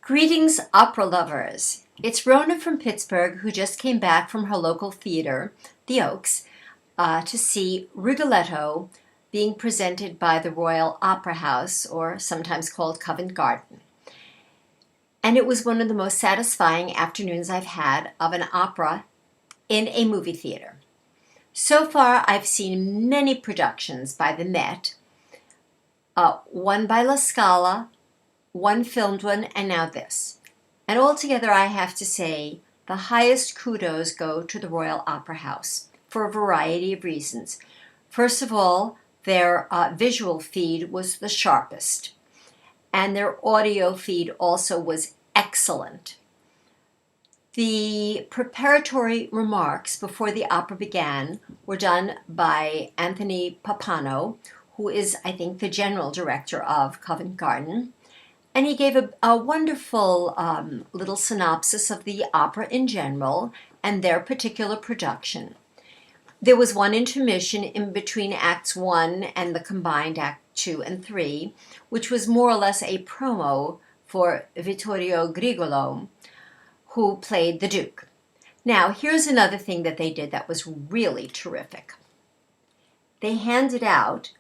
Greetings, opera lovers. It's Rona from Pittsburgh who just came back from her local theater, the Oaks, to see Rigoletto being presented by the Royal Opera House, or sometimes called Covent Garden. And it was one of the most satisfying afternoons I've had of an opera in a movie theater. So far, I've seen many productions by the Met, one by La Scala, one filmed one, and now this. And altogether, I have to say, the highest kudos go to the Royal Opera House for a variety of reasons. First of all, their visual feed was the sharpest, and their audio feed also was excellent. The preparatory remarks before the opera began were done by Anthony Pappano, who is, I think, the general director of Covent Garden. And he gave a wonderful little synopsis of the opera in general and their particular production. There was one intermission in between Acts 1 and the combined Act 2 and 3, which was more or less a promo for Vittorio Grigolo, who played the Duke. Now, here's another thing that they did that was really terrific. They handed out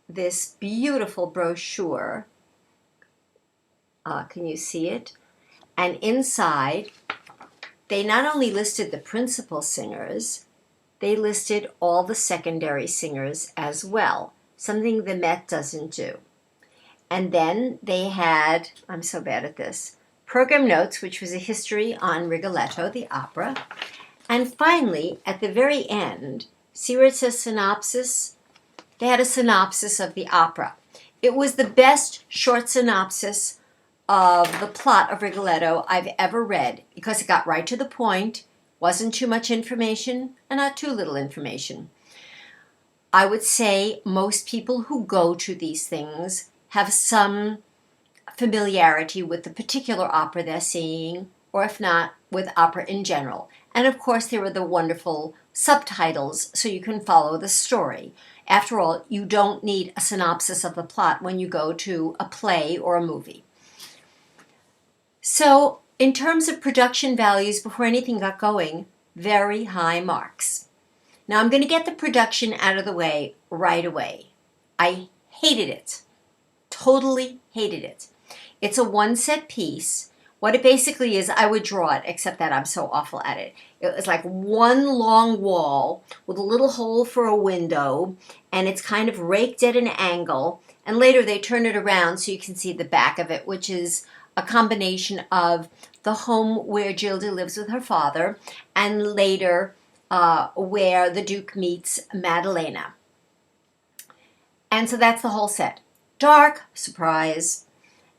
this beautiful brochure. Can you see it? And inside, they not only listed the principal singers, they listed all the secondary singers as well, something the Met doesn't do. And then they had, I'm so bad at this, program notes, which was a history on Rigoletto, the opera. And finally, at the very end, see where it says synopsis? They had a synopsis of the opera. It was the best short synopsis of the plot of Rigoletto I've ever read, because it got right to the point, wasn't too much information, and not too little information. I would say most people who go to these things have some familiarity with the particular opera they're seeing, or if not, with opera in general. And of course, there are the wonderful subtitles so you can follow the story. After all, you don't need a synopsis of the plot when you go to a play or a movie. So, in terms of production values before anything got going, very high marks. Now, I'm going to get the production out of the way right away. I hated it. Totally hated it. It's a one-set piece. What it basically is, I would draw it, except that I'm so awful at it. It was like one long wall with a little hole for a window, and it's kind of raked at an angle, and later they turn it around so you can see the back of it, which is a combination of the home where Gilda lives with her father, and later where the Duke meets Maddalena. And so that's the whole set. Dark, surprise,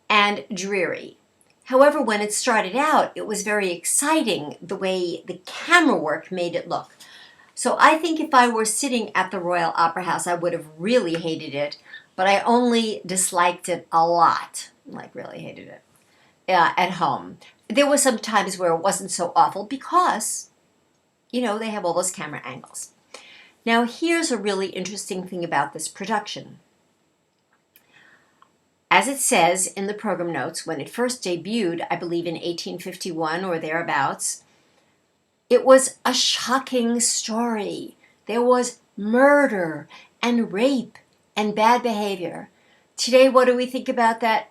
and dreary. However, when it started out, it was very exciting the way the camera work made it look. So I think if I were sitting at the Royal Opera House, I would have really hated it, but I only disliked it a lot, like really hated it. At home. There were some times where it wasn't so awful because, they have all those camera angles. Now, here's a really interesting thing about this production. As it says in the program notes, when it first debuted, I believe in 1851 or thereabouts, it was a shocking story. There was murder and rape and bad behavior. Today, what do we think about that?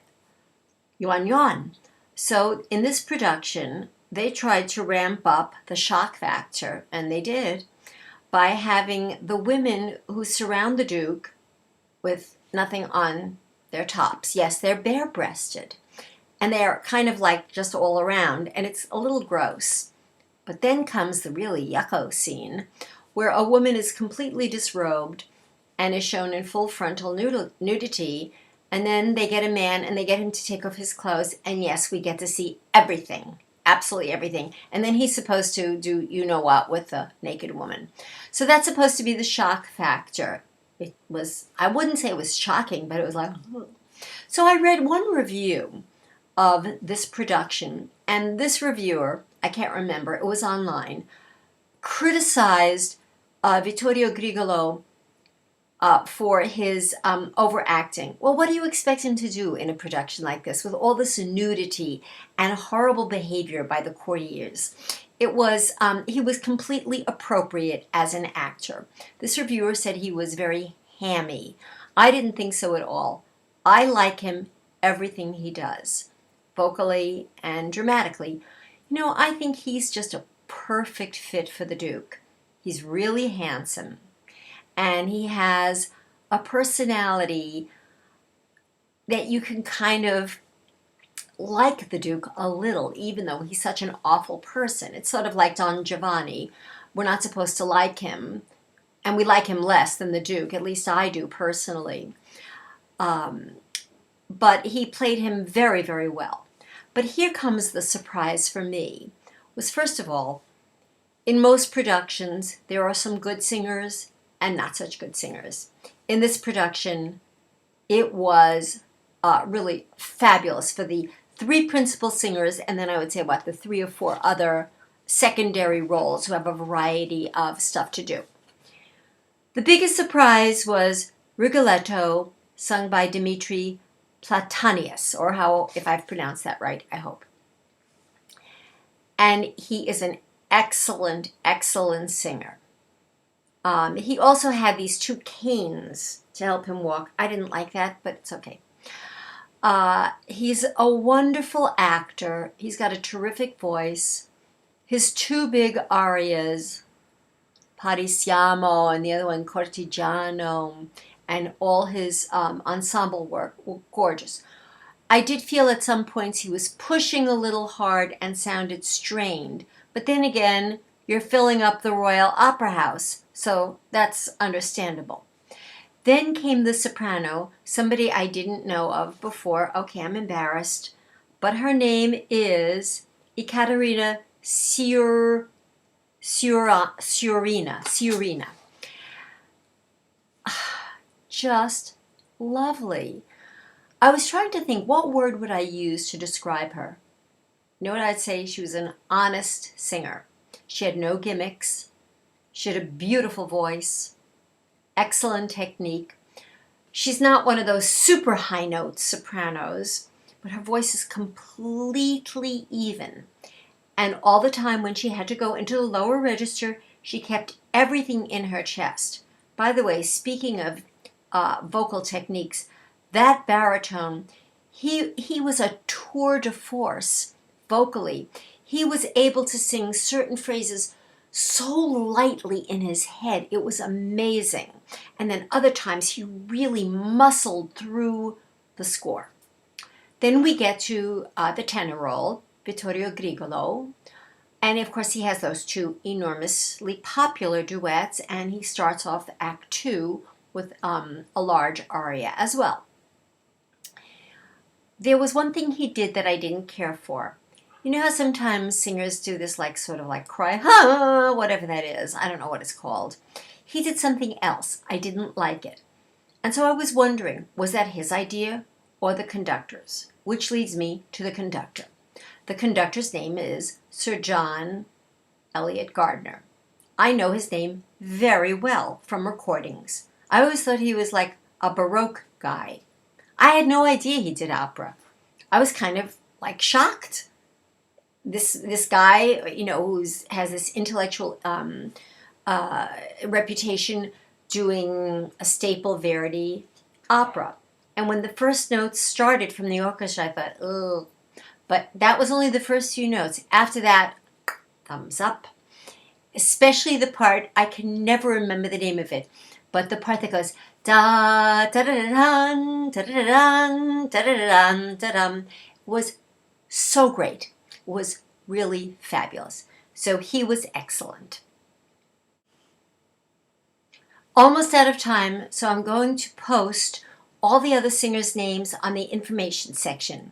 Yuan yuan. So in this production, they tried to ramp up the shock factor, and they did, by having the women who surround the Duke with nothing on their tops. Yes, they're bare-breasted, and they're kind of like just all around, and it's a little gross. But then comes the really yucko scene, where a woman is completely disrobed and is shown in full frontal nudity. And then they get a man and they get him to take off his clothes. And yes, we get to see everything, absolutely everything. And then he's supposed to do you-know-what with the naked woman. So that's supposed to be the shock factor. It was, I wouldn't say it was shocking, but it was like, oh. So I read one review of this production. And this reviewer, I can't remember, it was online, criticized Vittorio Grigolo for his overacting. Well, what do you expect him to do in a production like this with all this nudity and horrible behavior by the courtiers? It was, he was completely appropriate as an actor. This reviewer said he was very hammy. I didn't think so at all. I like him, everything he does, vocally and dramatically. You know, I think he's just a perfect fit for the Duke. He's really handsome, and he has a personality that you can kind of like the Duke a little, even though he's such an awful person. It's sort of like Don Giovanni. We're not supposed to like him, and we like him less than the Duke. At least I do personally. But he played him very, very well. But here comes the surprise for me, was first of all, in most productions, there are some good singers and not such good singers. In this production, it was really fabulous for the three principal singers, and then I would say about the 3 or 4 other secondary roles who have a variety of stuff to do. The biggest surprise was Rigoletto, sung by Dimitri Platanius, or how, if I've pronounced that right, I hope. And he is an excellent, excellent singer. He also had these 2 canes to help him walk. I didn't like that, but it's okay. He's a wonderful actor. He's got a terrific voice. His 2 big arias, Parisiamo and the other one, Cortigiano, and all his ensemble work were gorgeous. I did feel at some points he was pushing a little hard and sounded strained. But then again, you're filling up the Royal Opera House, so that's understandable. Then came the soprano, somebody I didn't know of before. Okay, I'm embarrassed. But her name is Ekaterina Siurina. Just lovely. I was trying to think, what word would I use to describe her? You know what I'd say? She was an honest singer. She had no gimmicks. She had a beautiful voice, excellent technique. She's not one of those super high note sopranos, but her voice is completely even. And all the time when she had to go into the lower register, she kept everything in her chest. By the way, speaking of vocal techniques, that baritone, he was a tour de force vocally. He was able to sing certain phrases so lightly in his head. It was amazing. And then other times he really muscled through the score. Then we get to the tenor role, Vittorio Grigolo. And of course he has those 2 enormously popular duets, and he starts off Act 2 with a large aria as well. There was one thing he did that I didn't care for. You know how sometimes singers do this sort of like cry, huh, whatever that is. I don't know what it's called. He did something else. I didn't like it. And so I was wondering, was that his idea or the conductor's? Which leads me to the conductor. The conductor's name is Sir John Eliot Gardiner. I know his name very well from recordings. I always thought he was like a Baroque guy. I had no idea he did opera. I was kind of like shocked. This guy, you know, has this intellectual reputation doing a staple Verdi opera. And when the first notes started from the orchestra, I thought, ugh. But that was only the first few notes. After that, thumbs up. Especially the part, I can never remember the name of it, but the part that goes da da da da da da da da da da was so great. Was really fabulous. So he was excellent. Almost out of time, so I'm going to post all the other singers' names on the information section.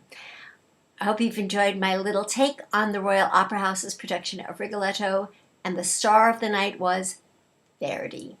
I hope you've enjoyed my little take on the Royal Opera House's production of Rigoletto, and the star of the night was Verdi.